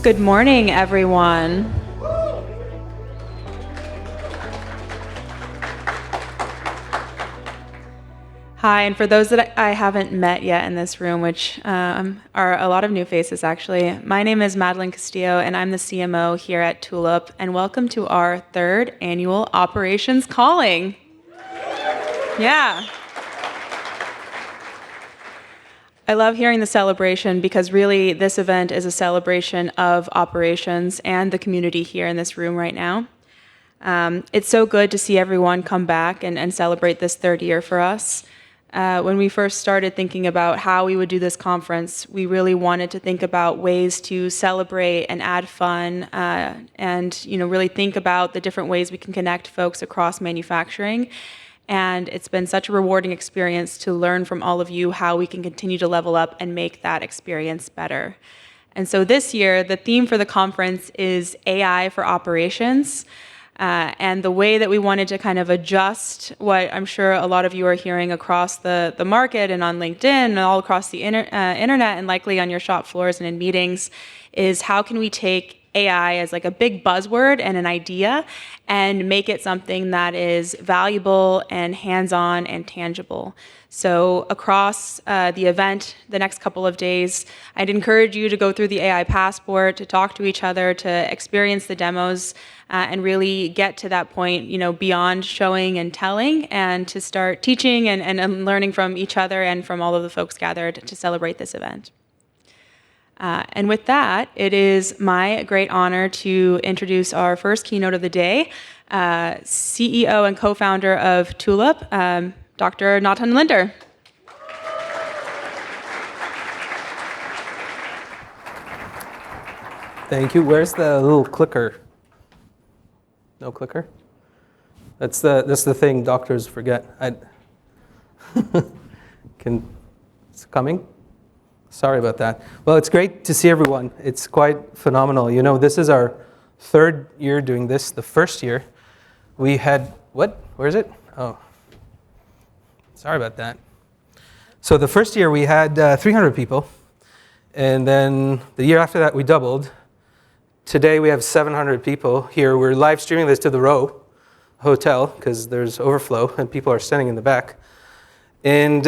Good morning, everyone. Hi, and for those that I haven't met yet in this room, which are a lot of new faces actually, my name is Madeline Castillo, and I'm the CMO here at Tulip, and welcome to our third annual Operations Calling. Yeah. I love hearing the celebration because really this event is a celebration of operations and the community here in this room right now. It's so good to see everyone come back and celebrate this third year for us. When we first started thinking about how we would do this conference, we really wanted to think about ways to celebrate and add fun, and really think about the different ways we can connect folks across manufacturing. And it's been such a rewarding experience to learn from all of you how we can continue to level up and make that experience better. And so this year, the theme for the conference is AI for operations. And the way that we wanted to kind of adjust what I'm sure a lot of you are hearing across the market and on LinkedIn and all across the internet and likely on your shop floors and in meetings is how can we take AI as like a big buzzword and an idea and make it something that is valuable and hands-on and tangible. So across the event, the next couple of days, I'd encourage you to go through the AI passport, to talk to each other, to experience the demos, and really get to that point, beyond showing and telling, and to start teaching and learning from each other and from all of the folks gathered to celebrate this event. And with that, it is my great honor to introduce our first keynote of the day, CEO and co-founder of Tulip, Dr. Natan Linder. Thank you. Where's the little clicker? No clicker? That's the thing doctors forget. It's coming? Sorry about that. Well, it's great to see everyone. It's quite phenomenal. This is our third year doing this. The first year, we had, what? Where is it? Oh, sorry about that. So the first year, we had 300 people. And then the year after that, we doubled. Today, we have 700 people here. We're live streaming this to the Row Hotel because there's overflow and people are standing in the back. And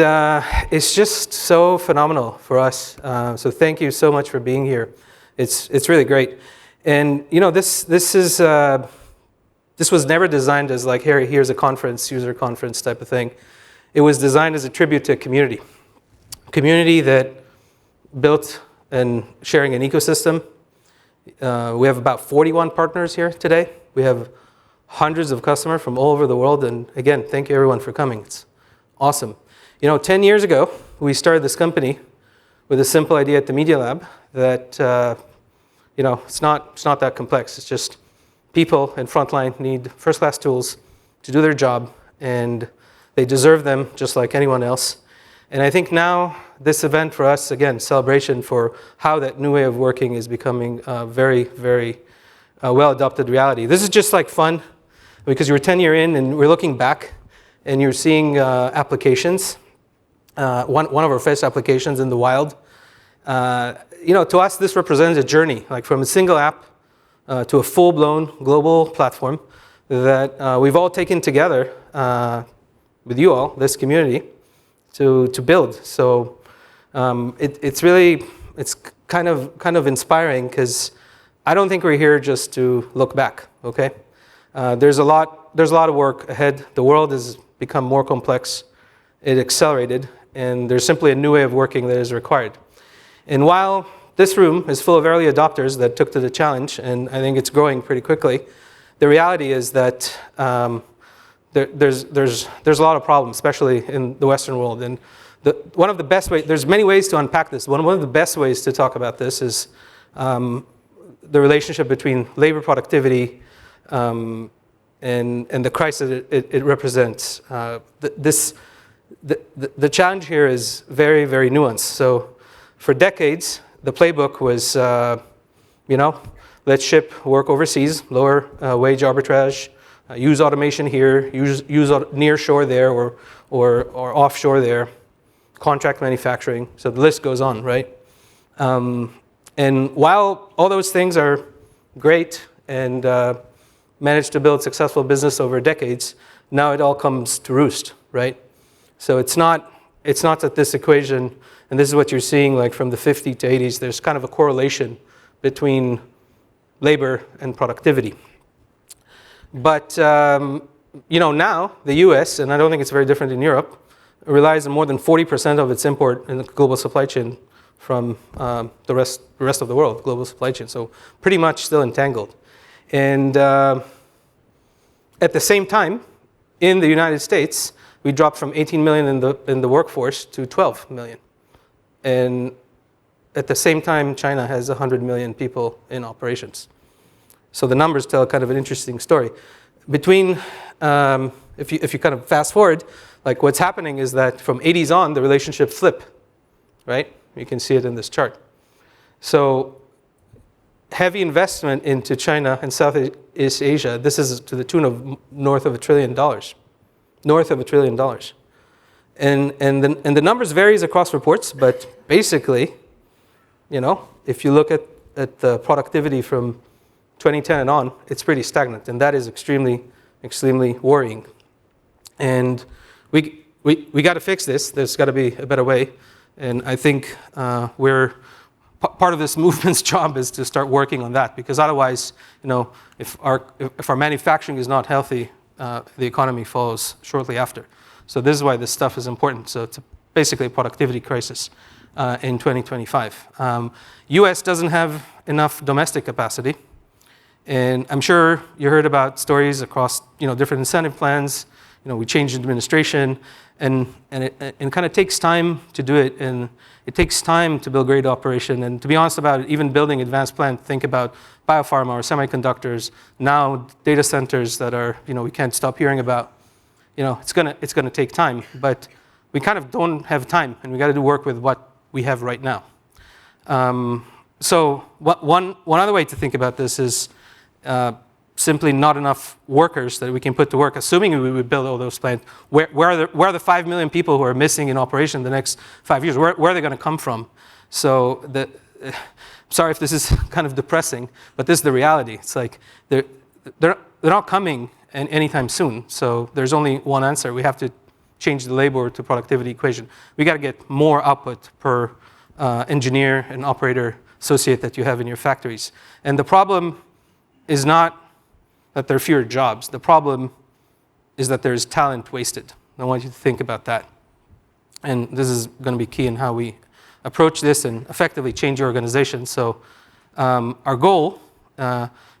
it's just so phenomenal for us. So thank you so much for being here. It's really great. And this was never designed as like here's a conference, user conference type of thing. It was designed as a tribute to a community that built and sharing an ecosystem. We have about 41 partners here today. We have hundreds of customers from all over the world. And again, thank you everyone for coming. It's awesome. 10 years ago, we started this company with a simple idea at the Media Lab that, it's not that complex. It's just people in Frontline need first-class tools to do their job, and they deserve them just like anyone else. And I think now this event for us, again, celebration for how that new way of working is becoming a very, very well-adopted reality. This is just like fun because you're 10 years in and we're looking back and you're seeing applications. One of our first applications in the wild. To us, this represents a journey, like from a single app to a full-blown global platform that we've all taken together with you all, this community, to build. So it's kind of inspiring because I don't think we're here just to look back. Okay, there's a lot of work ahead. The world has become more complex. It accelerated, and there's simply a new way of working that is required. And while this room is full of early adopters that took to the challenge, and I think it's growing pretty quickly, the reality is that there's a lot of problems, especially in the Western world. And one of the best ways, there's many ways to unpack this. One of the best ways to talk about this is the relationship between labor productivity and the crisis it represents. The challenge here is very, very nuanced. So for decades, the playbook was, let's ship work overseas, lower wage arbitrage, use automation here, use near shore there or offshore there, contract manufacturing. So the list goes on, right? And while all those things are great and managed to build successful business over decades, now it all comes to roost, right? So it's not that this equation, and this is what you're seeing like from the 50s to 80s, there's kind of a correlation between labor and productivity. But now the US, and I don't think it's very different in Europe, relies on more than 40% of its import in the global supply chain from the rest of the world, global supply chain. So pretty much still entangled. And at the same time, in the United States, we dropped from 18 million in the workforce to 12 million. And at the same time, China has 100 million people in operations. So the numbers tell kind of an interesting story. Between, if you kind of fast forward, like what's happening is that from 80s on, the relationships flip, right? You can see it in this chart. So heavy investment into China and Southeast Asia, this is to the tune of north of $1 trillion. North of $1 trillion. And the numbers varies across reports, but basically, if you look at the productivity from 2010 and on, it's pretty stagnant, and that is extremely, extremely worrying. And we got to fix this. There's got to be a better way, and I think part of this movement's job is to start working on that, because otherwise, if our manufacturing is not healthy, the economy follows shortly after. So this is why this stuff is important. So it's basically a productivity crisis in 2025. US doesn't have enough domestic capacity. And I'm sure you heard about stories across different incentive plans. We changed administration, and it kind of takes time to do it, and it takes time to build great operation. And to be honest about it, even building advanced plant, think about biopharma or semiconductors, now data centers that are we can't stop hearing about. It's gonna take time, but we kind of don't have time, and we got to do work with what we have right now. So one other way to think about this is simply not enough workers that we can put to work, assuming we would build all those plants. Where are the 5 million people who are missing in operation the next 5 years? Where are they going to come from? So sorry if this is kind of depressing, but this is the reality. It's like they're not coming anytime soon. So there's only one answer. We have to change the labor to productivity equation. We got to get more output per engineer and operator associate that you have in your factories. And the problem is not that there are fewer jobs. The problem is that there's talent wasted. I want you to think about that. And this is going to be key in how we approach this and effectively change your organization. So our goal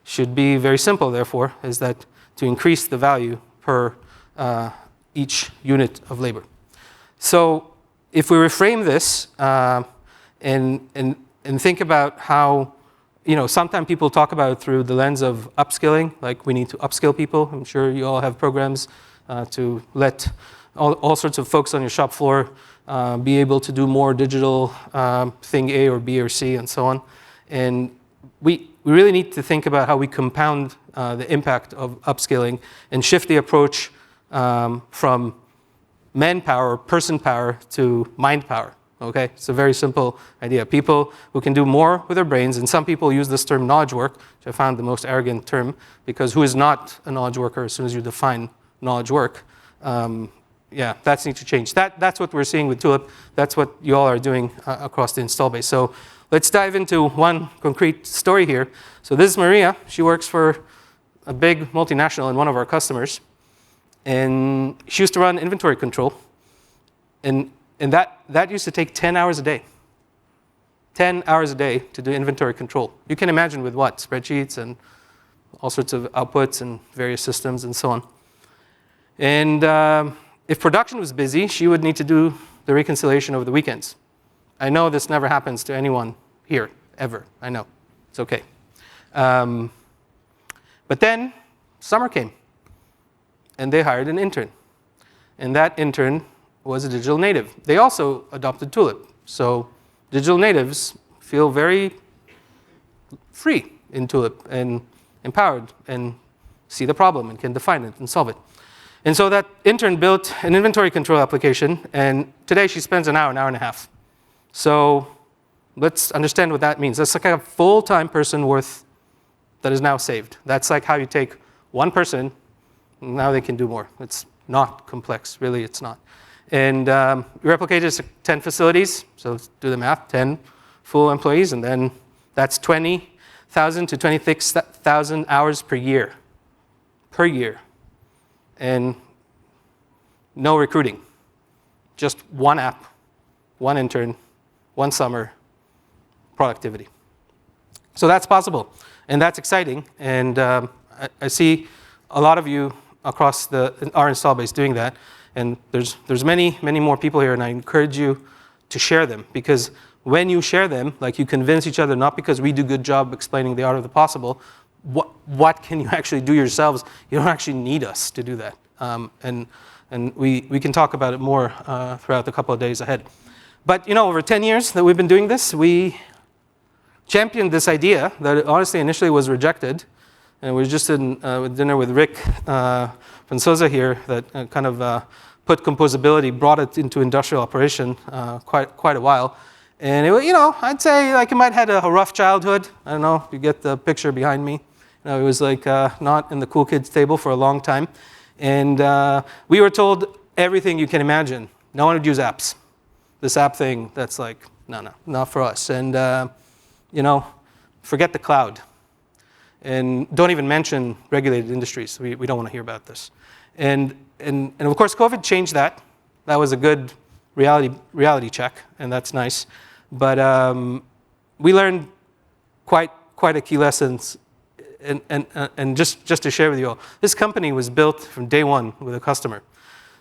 should be very simple, therefore, is that to increase the value per each unit of labor. So if we reframe this and think about how sometimes people talk about it through the lens of upskilling, like we need to upskill people. I'm sure you all have programs to let all sorts of folks on your shop floor be able to do more digital thing A or B or C and so on. And we really need to think about how we compound the impact of upskilling and shift the approach from manpower, person power, to mind power. Okay, it's a very simple idea. People who can do more with their brains, and some people use this term knowledge work, which I found the most arrogant term, because who is not a knowledge worker as soon as you define knowledge work? That needs to change. That's what we're seeing with Tulip. That's what you all are doing across the install base. So let's dive into one concrete story here. So this is Maria. She works for a big multinational and one of our customers. And she used to run inventory control. And that used to take 10 hours a day. 10 hours a day to do inventory control. You can imagine with what? Spreadsheets and all sorts of outputs and various systems and so on. And if production was busy, she would need to do the reconciliation over the weekends. I know this never happens to anyone here, ever. I know. It's okay. But then summer came, and they hired an intern. And that intern was a digital native. They also adopted Tulip. So digital natives feel very free in Tulip and empowered and see the problem and can define it and solve it. And so that intern built an inventory control application, and today she spends an hour and a half. So let's understand what that means. That's like a full-time person worth that is now saved. That's like how you take one person, and now they can do more. It's not complex, really, it's not. And replicate it to 10 facilities, so let's do the math, 10 full employees, and then that's 20,000 to 26,000 hours per year. And no recruiting, just one app, one intern, one summer, productivity. So that's possible, and that's exciting, and I see a lot of you across our install base doing that, and there's many more people here, and I encourage you to share them, because when you share them, like, you convince each other, not because we do a good job explaining the art of the possible, what can you actually do yourselves? You don't actually need us to do that, and we can talk about it more throughout the couple of days ahead. But over 10 years that we've been doing this, we championed this idea that honestly initially was rejected. And we were just in dinner with Rick Franzosa here that kind of put composability, brought it into industrial operation quite a while. And it, I'd say like it might have had a rough childhood. I don't know if you get the picture behind me. It was like not in the cool kids table for a long time. And we were told everything you can imagine. No one would use apps. This app thing, that's like, no, not for us. And, forget the cloud. And don't even mention regulated industries. We don't want to hear about this. And of course, COVID changed that. That was a good reality check, and that's nice. But we learned quite a key lessons. And just to share with you all, this company was built from day one with a customer.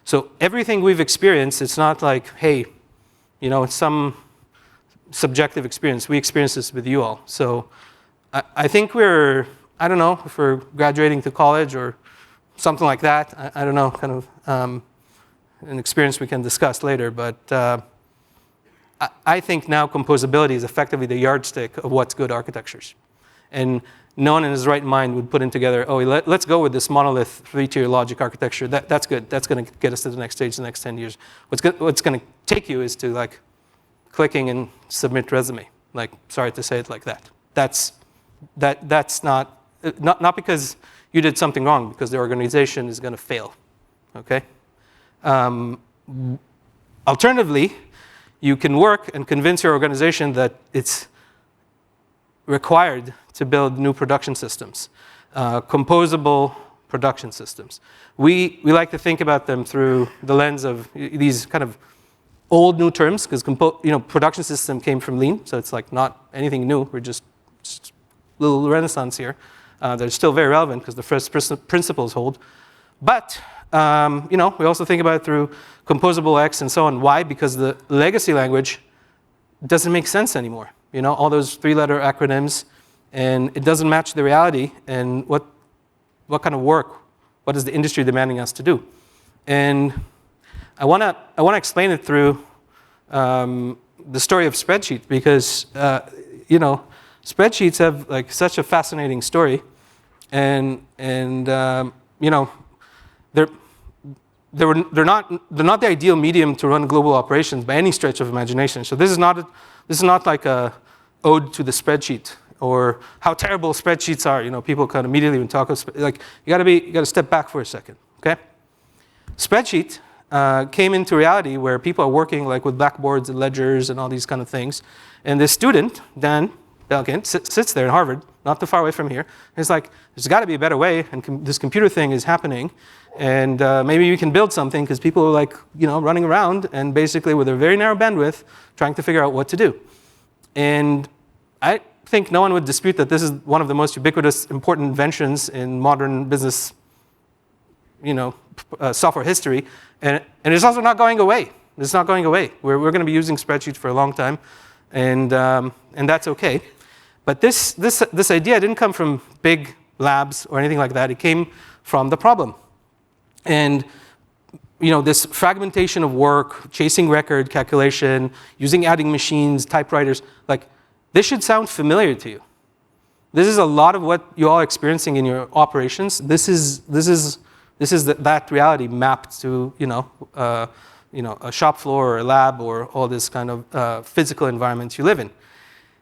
So everything we've experienced, it's not like, hey, it's some subjective experience. We experienced this with you all. So I think I don't know if we're graduating to college or something like that. I don't know, kind of an experience we can discuss later. But I think now composability is effectively the yardstick of what's good architectures. And no one in his right mind would put in together, let's go with this monolith 3-tier logic architecture. That's good. That's going to get us to the next stage, the next 10 years. What's going to take you is to like clicking and submit resume. Like, sorry to say it like that. That's not because you did something wrong, because the organization is going to fail. Okay. Alternatively, you can work and convince your organization that it's required to build new production systems, composable production systems. We like to think about them through the lens of these kind of old new terms, because production system came from lean, so it's like not anything new. We're just a little renaissance here. They're still very relevant because the first principles hold. But we also think about it through composable X and so on. Why? Because the legacy language doesn't make sense anymore. All those 3-letter acronyms, and it doesn't match the reality and what kind of work, what is the industry demanding us to do. And I want to explain it through the story of spreadsheets, because spreadsheets have like such a fascinating story, and they're not the ideal medium to run global operations by any stretch of imagination. So this is not like a ode to the spreadsheet or how terrible spreadsheets are. People kind of immediately when talk about like you got to step back for a second. Okay, spreadsheet came into reality where people are working like with blackboards and ledgers and all these kind of things, and this student Dan Belkin sits there in Harvard, not too far away from here. And it's like, there's got to be a better way, and this computer thing is happening, and maybe we can build something, because people are like, running around and basically with a very narrow bandwidth trying to figure out what to do. And I think no one would dispute that this is one of the most ubiquitous, important inventions in modern business, software history, and it's also not going away. It's not going away. We're going to be using spreadsheets for a long time, and that's okay. But this idea didn't come from big labs or anything like that. It came from the problem. And this fragmentation of work, chasing record calculation, using adding machines, typewriters, like this should sound familiar to you. This is a lot of what you all are experiencing in your operations. This is that reality mapped to a shop floor or a lab or all this kind of physical environments you live in.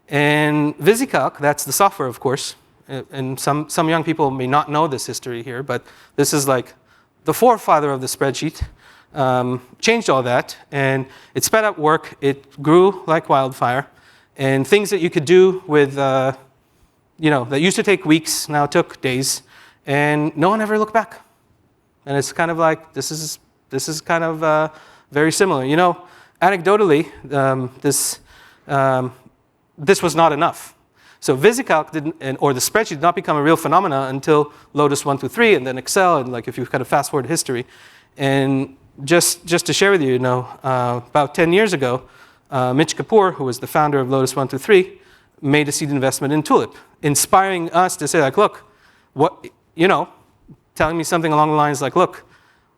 And VisiCalc, that's the software, of course. And some young people may not know this history here, but this is like the forefather of the spreadsheet. Changed all that, and it sped up work. It grew like wildfire. And things that you could do with, that used to take weeks, now took days. And no one ever looked back. And it's kind of like, this is kind of very similar. Anecdotally, this was not enough. So VisiCalc or the spreadsheet did not become a real phenomena until Lotus 1, 2, 3, and then Excel, and like if you kind of fast forward history. And just to share with you, about 10 years ago, Mitch Kapoor, who was the founder of Lotus 1, 2, 3, made a seed investment in Tulip, inspiring us to say, like, look, telling me something along the lines like, look,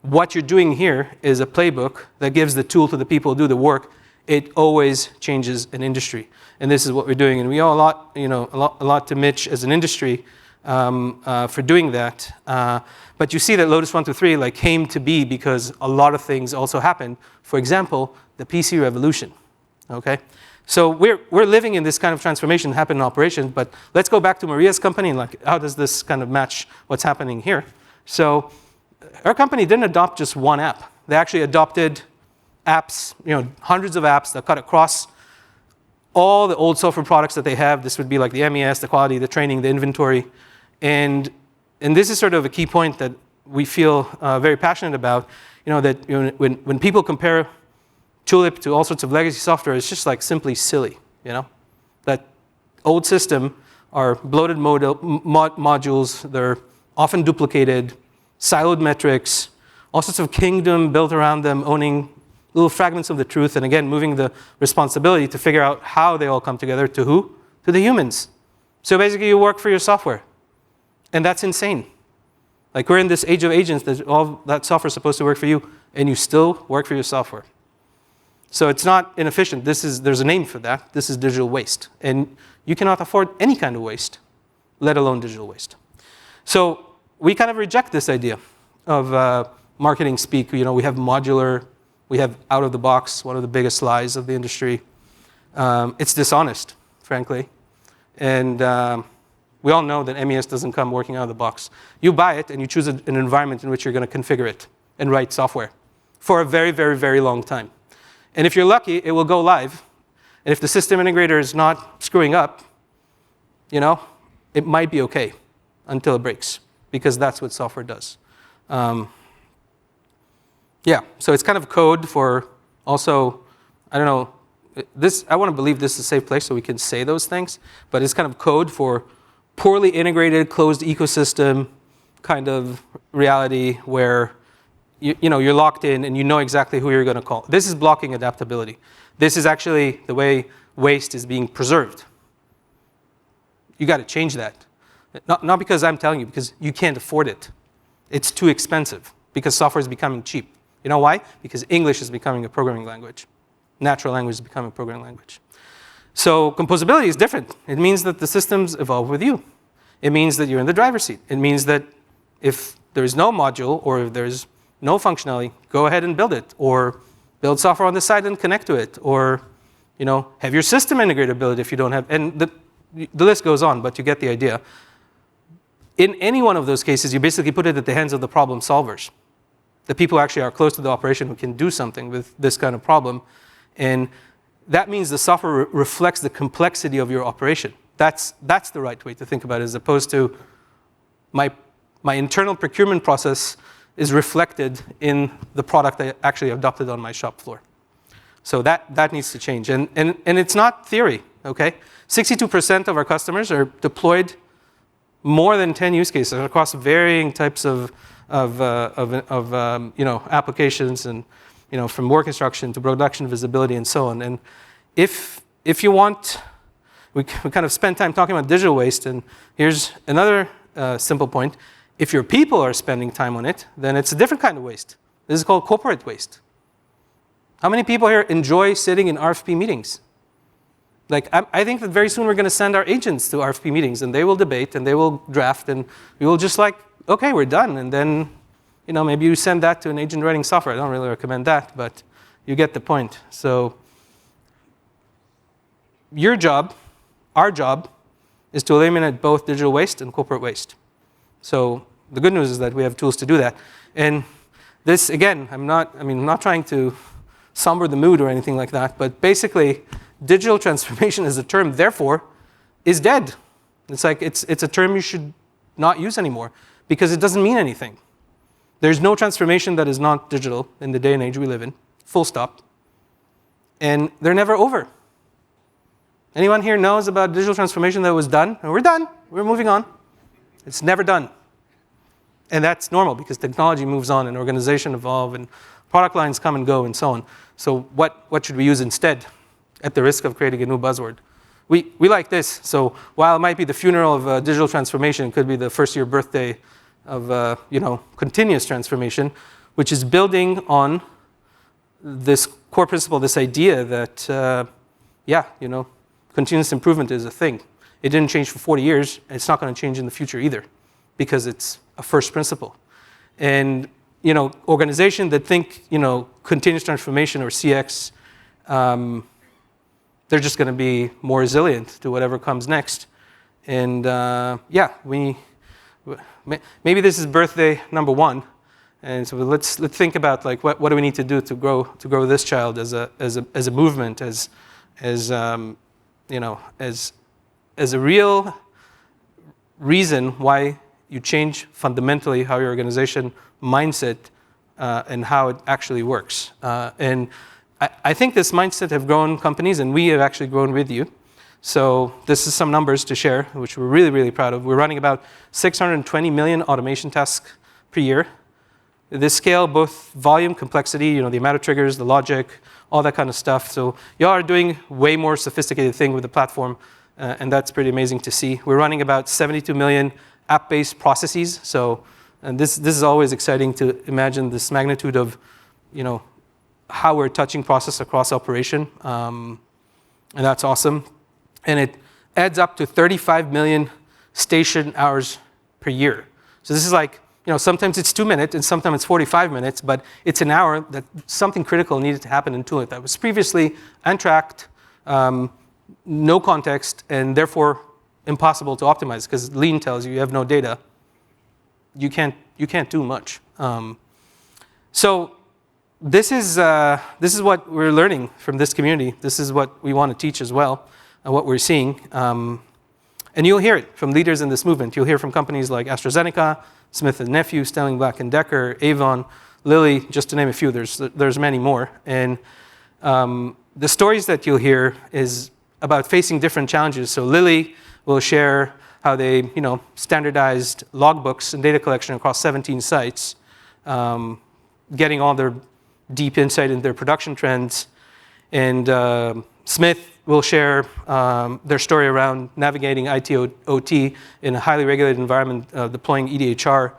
what you're doing here is a playbook that gives the tool to the people who do the work. It always changes an industry, and this is what we're doing. And we owe a lot to Mitch as an industry for doing that. But you see that Lotus 1, 2, 3 came to be because a lot of things also happened. For example, the PC revolution. Okay, so we're living in this kind of transformation that happened in operations. But let's go back to Maria's company and how does this kind of match what's happening here? So our company didn't adopt just one app. They actually adopted apps, hundreds of apps that cut across all the old software products that they have. This would be like the MES, the quality, the training, the inventory. And this is sort of a key point that we feel very passionate about, that when people compare Tulip to all sorts of legacy software, it's just like simply silly, That old system are bloated modules, they're often duplicated, siloed metrics, all sorts of kingdom built around them, owning little fragments of the truth, and again, moving the responsibility to figure out how they all come together to who? To the humans. So basically, you work for your software. And that's insane. Like, we're in this age of agents that all that software is supposed to work for you, and you still work for your software. So it's not inefficient. There's a name for that. This is digital waste. And you cannot afford any kind of waste, let alone digital waste. So we kind of reject this idea of marketing speak. We have modular. We have out of the box, one of the biggest lies of the industry. It's dishonest, frankly. And we all know that MES doesn't come working out of the box. You buy it and you choose an environment in which you're going to configure it and write software for a very, very, very long time. And if you're lucky, it will go live. And if the system integrator is not screwing up, it might be okay until it breaks, because that's what software does. Yeah, so it's kind of code for also, I don't know, I want to believe this is a safe place so we can say those things, but it's kind of code for poorly integrated, closed ecosystem kind of reality where you're locked in and you know exactly who you're going to call. This is blocking adaptability. This is actually the way waste is being preserved. You got to change that. Not because I'm telling you, because you can't afford it. It's too expensive because software is becoming cheap. You know why? Because English is becoming a programming language. Natural language is becoming a programming language. So composability is different. It means that the systems evolve with you. It means that you're in the driver's seat. It means that if there's no module or if there's no functionality, go ahead and build it, or build software on the side and connect to it, or have your system integrator build it if you don't have, and the list goes on, but you get the idea. In any one of those cases, you basically put it at the hands of the problem solvers. The people who actually are close to the operation who can do something with this kind of problem. And that means the software reflects the complexity of your operation. That's the right way to think about it, as opposed to my internal procurement process is reflected in the product I actually adopted on my shop floor. So that needs to change. And it's not theory, okay? 62% of our customers are deployed more than 10 use cases across varying types of applications, and from work instruction to production visibility and so on. And if you want, we kind of spend time talking about digital waste, and here's another simple point. If your people are spending time on it, then it's a different kind of waste. This is called corporate waste. How many people here enjoy sitting in RFP meetings? I think that very soon we're going to send our agents to RFP meetings, and they will debate, and they will draft, and we will just okay, we're done. And then, maybe you send that to an agent writing software. I don't really recommend that, but you get the point. So your job our job is to eliminate both digital waste and corporate waste. So the good news is that we have tools to do that. And this, again, I'm not trying to somber the mood or anything like that, but basically, digital transformation as a term, therefore, is dead. It's like it's a term you should not use anymore because it doesn't mean anything. There's no transformation that is not digital in the day and age we live in, full stop. And they're never over. Anyone here knows about digital transformation that was done? And we're done. We're moving on. It's never done. And that's normal because technology moves on and organization evolve and product lines come and go and so on. So what should we use instead at the risk of creating a new buzzword? We like this. So while it might be the funeral of digital transformation, it could be the first year birthday of continuous transformation, which is building on this core principle, this idea that, continuous improvement is a thing. It didn't change for 40 years, and it's not going to change in the future either, because it's a first principle. And organizations that think continuous transformation or CX, they're just going to be more resilient to whatever comes next. And maybe this is birthday number 1. And so let's think about like what do we need to do to grow this child as a movement, as a real reason why you change fundamentally how your organization mindset and how it actually works. And I think this mindset have grown companies, and we have actually grown with you. So this is some numbers to share, which we're really, really proud of. We're running about 620 million automation tasks per year. This scale, both volume, complexity, the amount of triggers, the logic, all that kind of stuff. So y'all are doing way more sophisticated thing with the platform, and that's pretty amazing to see. We're running about 72 million app-based processes. So, and this is always exciting to imagine this magnitude of, how we're touching process across operation, and that's awesome. And it adds up to 35 million station hours per year. So this is like, sometimes it's 2 minutes and sometimes it's 45 minutes, but it's an hour that something critical needed to happen into it that was previously untracked, no context, and therefore impossible to optimize because Lean tells you have no data. You can't do much. So this is what we're learning from this community. This is what we want to teach as well, and what we're seeing. And you'll hear it from leaders in this movement. You'll hear from companies like AstraZeneca, Smith & Nephew, Stelling Black & Decker, Avon, Lilly, just to name a few. There's many more. And the stories that you'll hear is about facing different challenges. So Lilly will share how they standardized logbooks and data collection across 17 sites, getting all their deep insight into their production trends. And Smith will share their story around navigating IT/OT in a highly regulated environment, deploying EDHR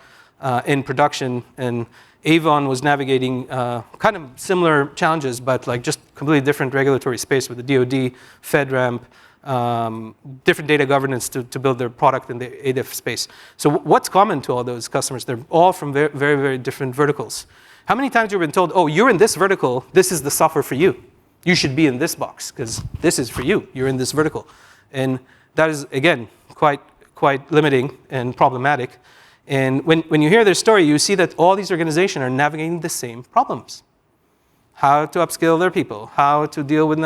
in production. And Avon was navigating kind of similar challenges, but like just completely different regulatory space with the DoD, FedRAMP, different data governance to build their product in the ADF space. So what's common to all those customers? They're all from very, very, very different verticals. How many times have you been told, oh, you're in this vertical, this is the software for you. You should be in this box because this is for you. You're in this vertical. And that is, again, quite limiting and problematic. And when you hear their story, you see that all these organizations are navigating the same problems. How to upskill their people, how to deal with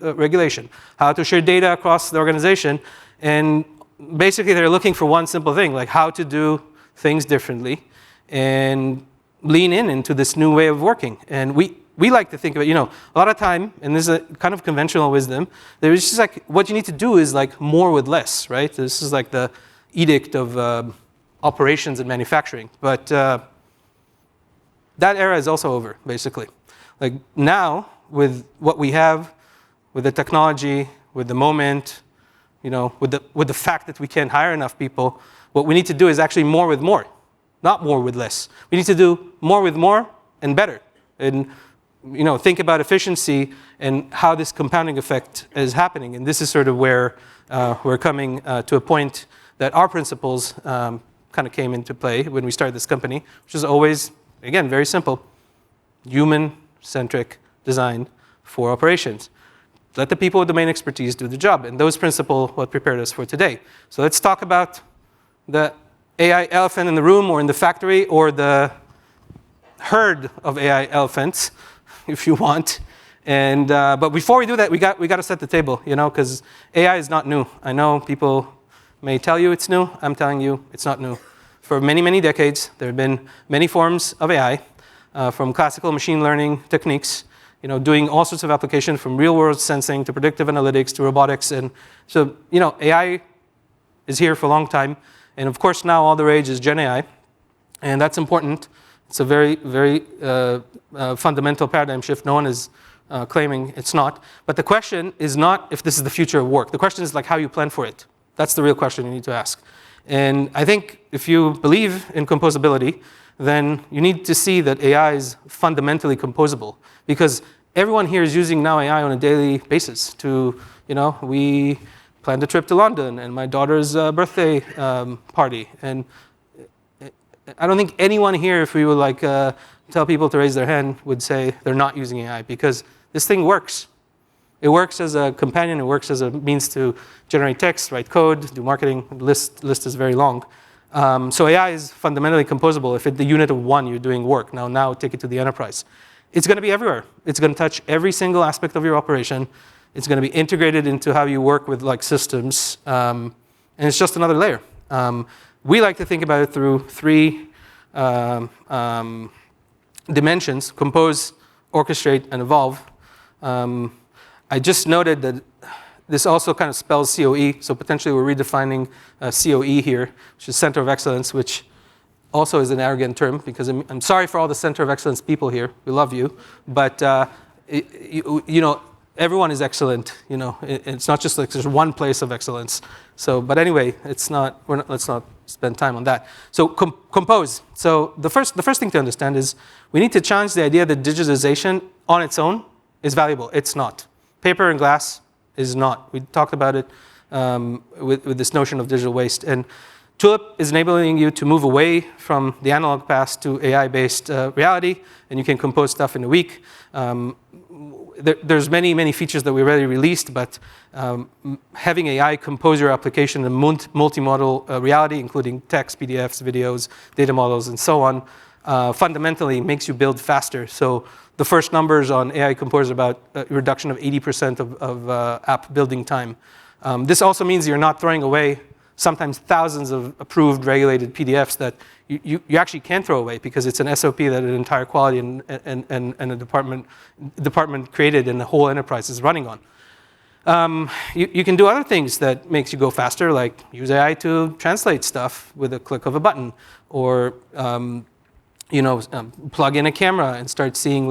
regulation, how to share data across the organization. And basically, they're looking for one simple thing, like how to do things differently and lean into this new way of working. And we like to think of it, a lot of time, and this is a kind of conventional wisdom, there's just like, what you need to do is like more with less, right? This is like the edict of operations and manufacturing. But that era is also over, basically. Like now, with what we have, with the technology, with the moment, with the fact that we can't hire enough people, what we need to do is actually more with more, not more with less. We need to do more with more and better. And think about efficiency and how this compounding effect is happening. And this is sort of where we're coming to a point that our principles kind of came into play when we started this company, which is always, again, very simple, human-centric design for operations. let the people with domain expertise do the job. And those principles what prepared us for today. So let's talk about the AI elephant in the room or in the factory or the herd of AI elephants, if you want. And but before we do that, we got to set the table, because AI is not new. I know people may tell you it's new. I'm telling you it's not new. For many, many decades, there have been many forms of AI, from classical machine learning techniques, doing all sorts of applications from real-world sensing to predictive analytics to robotics. And so, AI is here for a long time. And of course, now all the rage is Gen AI. And that's important. It's a very, very fundamental paradigm shift. No one is claiming it's not. But the question is not if this is the future of work. The question is how you plan for it. That's the real question you need to ask. And I think if you believe in composability, then you need to see that AI is fundamentally composable. Because everyone here is using now AI on a daily basis to, we planned a trip to London and my daughter's birthday party. And I don't think anyone here, if we would tell people to raise their hand, would say they're not using AI, because this thing works. It works as a companion. It works as a means to generate text, write code, do marketing. The list is very long. So AI is fundamentally composable. If at the unit of one you're doing work, now take it to the enterprise. It's going to be everywhere. It's going to touch every single aspect of your operation. It's going to be integrated into how you work with systems. And it's just another layer. We like to think about it through three dimensions: compose, orchestrate, and evolve. I just noted that this also kind of spells COE, so potentially we're redefining COE here, which is Center of Excellence, which also is an arrogant term, because I'm sorry for all the Center of Excellence people here. We love you, but everyone is excellent. It's not just there's one place of excellence. So, but anyway, let's not spend time on that. So compose. So the first thing to understand is we need to challenge the idea that digitization on its own is valuable. It's not. Paper and glass is not. We talked about it with this notion of digital waste. And Tulip is enabling you to move away from the analog past to AI-based reality, and you can compose stuff in a week. There's many, many features that we already released, but having AI compose your application in multimodal reality, including text, PDFs, videos, data models, and so on, fundamentally makes you build faster. So the first numbers on AI Compose are about a reduction of 80% of app building time. This also means you're not throwing away sometimes thousands of approved, regulated PDFs that you actually can throw away, because it's an SOP that an entire quality and a department created and the whole enterprise is running on. You can do other things that makes you go faster, like use AI to translate stuff with a click of a button, or plug in a camera and start seeing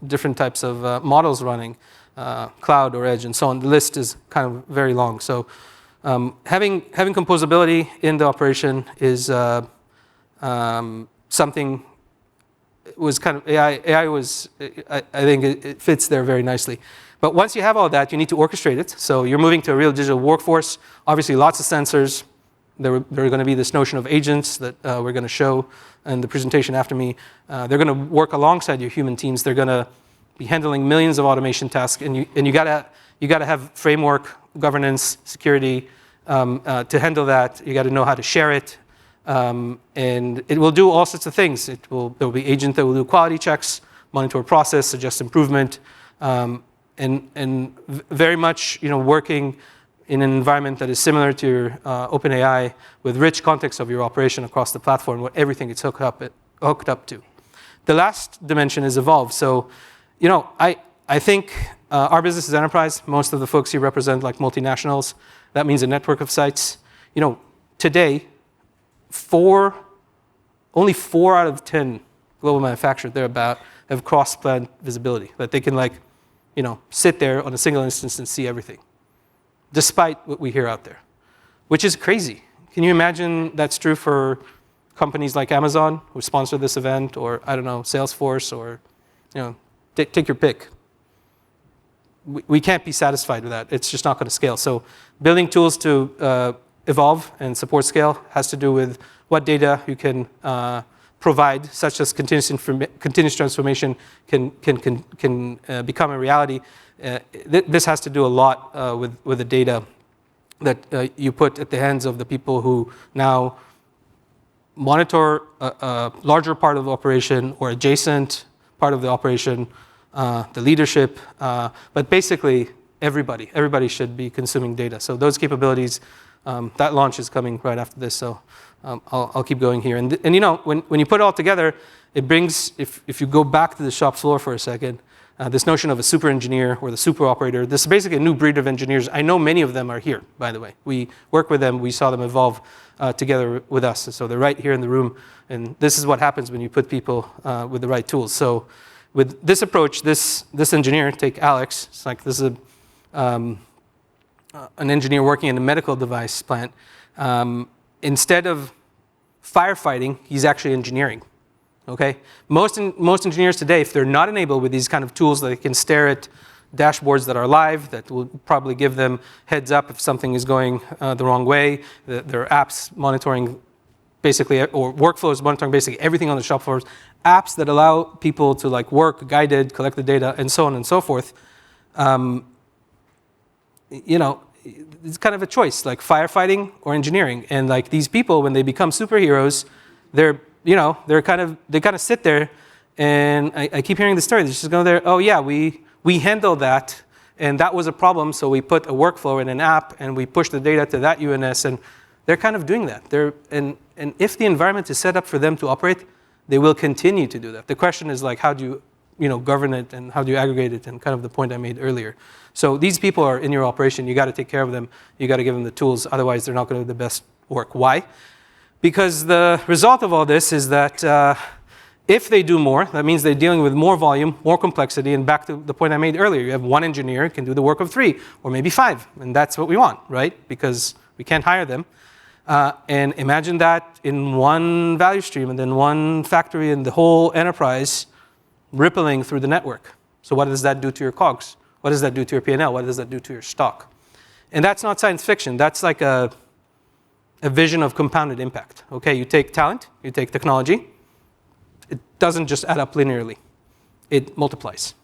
different types of models running, cloud or edge, and so on. The list is kind of very long. So having composability in the operation is something. Was kind of AI was. I think it fits there very nicely. But once you have all that, you need to orchestrate it. So you're moving to a real digital workforce. Obviously, lots of sensors. There are going to be this notion of agents that we're going to show in the presentation after me. They're going to work alongside your human teams. They're going to be handling millions of automation tasks, and you gotta have framework, governance, security to handle that. You got to know how to share it, and it will do all sorts of things. There will be agent that will do quality checks, monitor process, suggest improvement, and very much working in an environment that is similar to your OpenAI, with rich context of your operation across the platform, where everything is hooked up to. The last dimension is evolve. So, I think our business is enterprise. Most of the folks here represent multinationals. That means a network of sites. Today, only 4 out of 10 global manufacturers thereabout have cross-plant visibility, that they can sit there on a single instance and see everything, despite what we hear out there, which is crazy. Can you imagine that's true for companies like Amazon, who sponsor this event, or I don't know, Salesforce, or take your pick. We can't be satisfied with that. It's just not going to scale. So building tools to evolve and support scale has to do with what data you can provide, such as continuous transformation, can become a reality. This has to do a lot with the data that you put at the hands of the people who now monitor a larger part of the operation or adjacent part of the operation, the leadership, but basically everybody should be consuming data. So those capabilities, that launch is coming right after this. So I'll keep going here. And you know, when you put it all together, it brings, if you go back to the shop floor for a second, this notion of a super engineer or the super operator, this is basically a new breed of engineers. I know many of them are here, by the way. We work with them. We saw them evolve together with us. So they're right here in the room. And this is what happens when you put people with the right tools. So with this approach, this engineer, take Alex, it's like this is an engineer working in a medical device plant. Instead of firefighting, he's actually engineering. Okay, most engineers today, if they're not enabled with these kind of tools that they can stare at dashboards that are live, that will probably give them heads up if something is going the wrong way, there are apps monitoring basically, or workflows monitoring basically everything on the shop floors, apps that allow people to like work guided, collect the data, and so on and so forth. You know, it's kind of a choice, like firefighting or engineering. And like these people, when they become superheroes, they kind of sit there, and I keep hearing the story. They just go there, oh yeah, we handled that, and that was a problem, so we put a workflow in an app, and we push the data to that UNS, and they're kind of doing that. And if the environment is set up for them to operate, they will continue to do that. The question is like, how do you govern it, and how do you aggregate it, and kind of the point I made earlier. So these people are in your operation. You got to take care of them. You got to give them the tools. Otherwise, they're not going to do the best work. Why? Because the result of all this is that if they do more, that means they're dealing with more volume, more complexity, and back to the point I made earlier, you have one engineer who can do the work of 3 or maybe 5, and that's what we want, right? Because we can't hire them. And imagine that in one value stream and then one factory and the whole enterprise rippling through the network. So what does that do to your COGS? What does that do to your P&L? What does that do to your stock? And that's not science fiction. That's like a vision of compounded impact. Okay, you take talent, you take technology. It doesn't just add up linearly. It multiplies.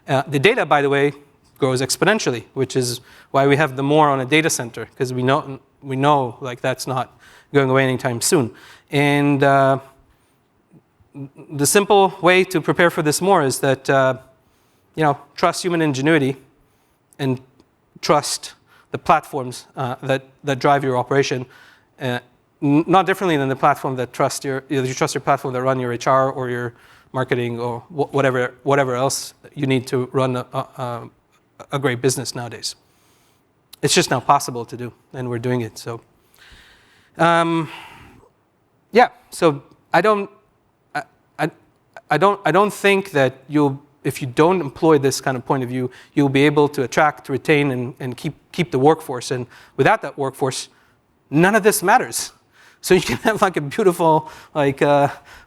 The data, by the way, grows exponentially, which is why we have the more on a data center, because we know like that's not going away anytime soon. And the simple way to prepare for this more is that trust human ingenuity and trust the platforms that drive your operation, not differently than the platform that you trust your platform that run your HR or your marketing or whatever else you need to run a great business nowadays. It's just now possible to do, and we're doing it. So, So I don't think that if you don't employ this kind of point of view, you'll be able to attract, retain, and keep the workforce. And without that workforce, none of this matters. So you can have like a beautiful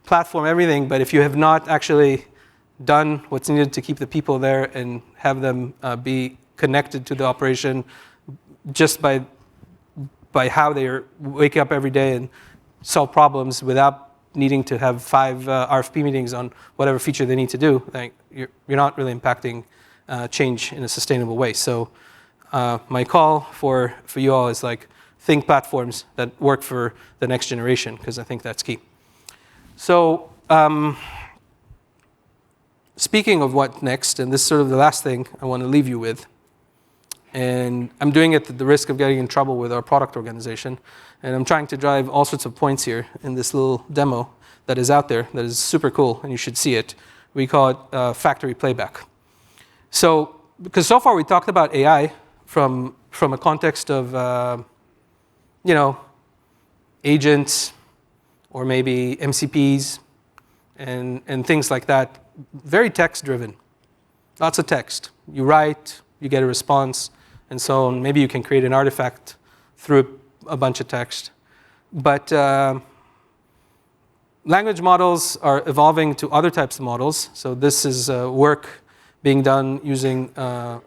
platform, everything, but if you have not actually done what's needed to keep the people there and have them be connected to the operation just by how they wake up every day and solve problems without needing to have 5 RFP meetings on whatever feature they need to do, like you're not really impacting change in a sustainable way. So my call for you all is like think platforms that work for the next generation, because I think that's key. So speaking of what next, and this is sort of the last thing I want to leave you with, and I'm doing it at the risk of getting in trouble with our product organization. And I'm trying to drive all sorts of points here in this little demo that is out there that is super cool, and you should see it. We call it factory playback. So, because so far we talked about AI from a context of, agents or maybe MCPs and things like that. Very text-driven. Lots of text. You write, you get a response, and so on. Maybe you can create an artifact through a bunch of text. But language models are evolving to other types of models. So this is work being done using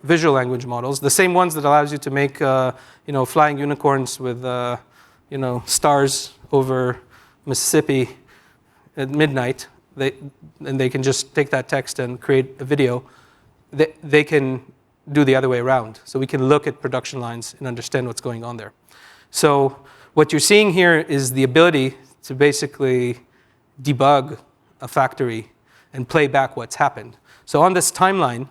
visual language models, the same ones that allows you to make flying unicorns with stars over Mississippi at midnight, and they can just take that text and create a video, they can do the other way around. So we can look at production lines and understand what's going on there. So what you're seeing here is the ability to basically debug a factory and play back what's happened. So on this timeline,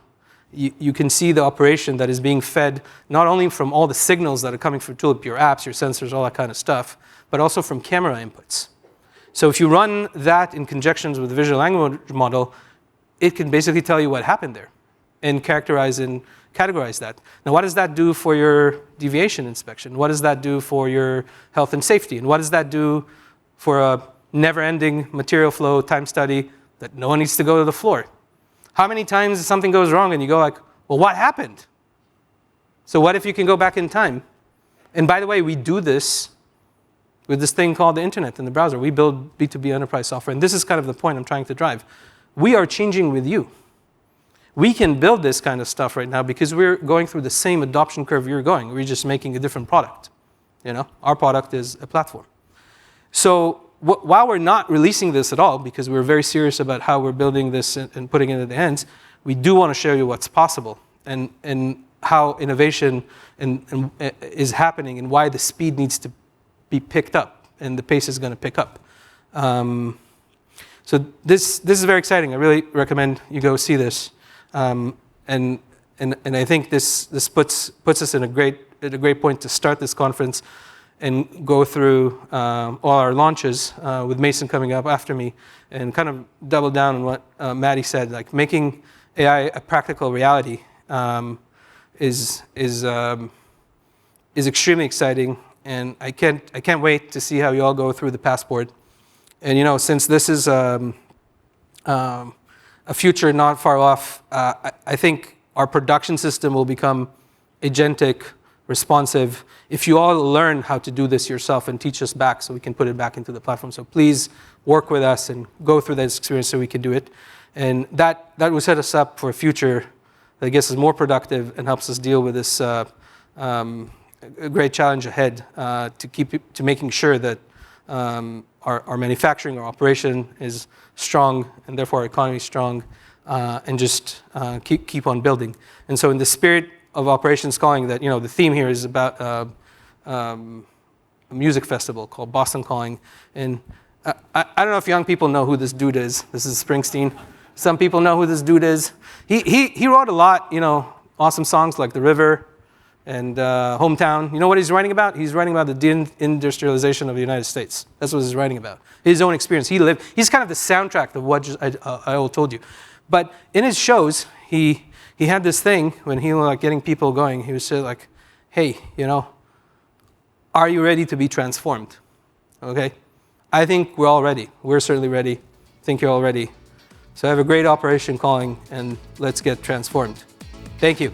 you can see the operation that is being fed not only from all the signals that are coming from Tulip, your apps, your sensors, all that kind of stuff, but also from camera inputs. So if you run that in conjunction with the visual language model, it can basically tell you what happened there and characterize and categorize that. Now, what does that do for your deviation inspection? What does that do for your health and safety? And what does that do for a never-ending material flow time study that no one needs to go to the floor? How many times something goes wrong and you go like, well, what happened? So what if you can go back in time? And by the way, we do this with this thing called the internet in the browser. We build B2B enterprise software, and this is kind of the point I'm trying to drive. We are changing with you. We can build this kind of stuff right now because we're going through the same adoption curve you're going. We're just making a different product. Our product is a platform. So while we're not releasing this at all, because we're very serious about how we're building this and putting it in the hands, we do want to show you what's possible and how innovation is happening and why the speed needs to be picked up and the pace is going to pick up. So this is very exciting. I really recommend you go see this. And I think this puts us in a great point to start this conference and go through all our launches with Mason coming up after me and kind of double down on what Maddie said, like making AI a practical reality is extremely exciting, and I can't wait to see how you all go through the passport. And since this is a future not far off, I think our production system will become agentic, responsive, if you all learn how to do this yourself and teach us back so we can put it back into the platform. So please work with us and go through this experience so we can do it. And that will set us up for a future that I guess is more productive and helps us deal with this great challenge ahead to making sure that our manufacturing, our operation is strong, and therefore our economy is strong, and just keep on building. And so in the spirit of Operations Calling, that the theme here is about a music festival called Boston Calling. And I don't know if young people know who this dude is. This is Springsteen. Some people know who this dude is. He wrote a lot, awesome songs like The River and Hometown. You know what he's writing about? He's writing about the deindustrialization of the United States. That's what he's writing about. His own experience. He's kind of the soundtrack of what I all told you. But in his shows, he had this thing when he was getting people going. He would say like, hey, are you ready to be transformed? Okay? I think we're all ready. We're certainly ready. I think you're all ready. So have a great Operation Calling, and let's get transformed. Thank you.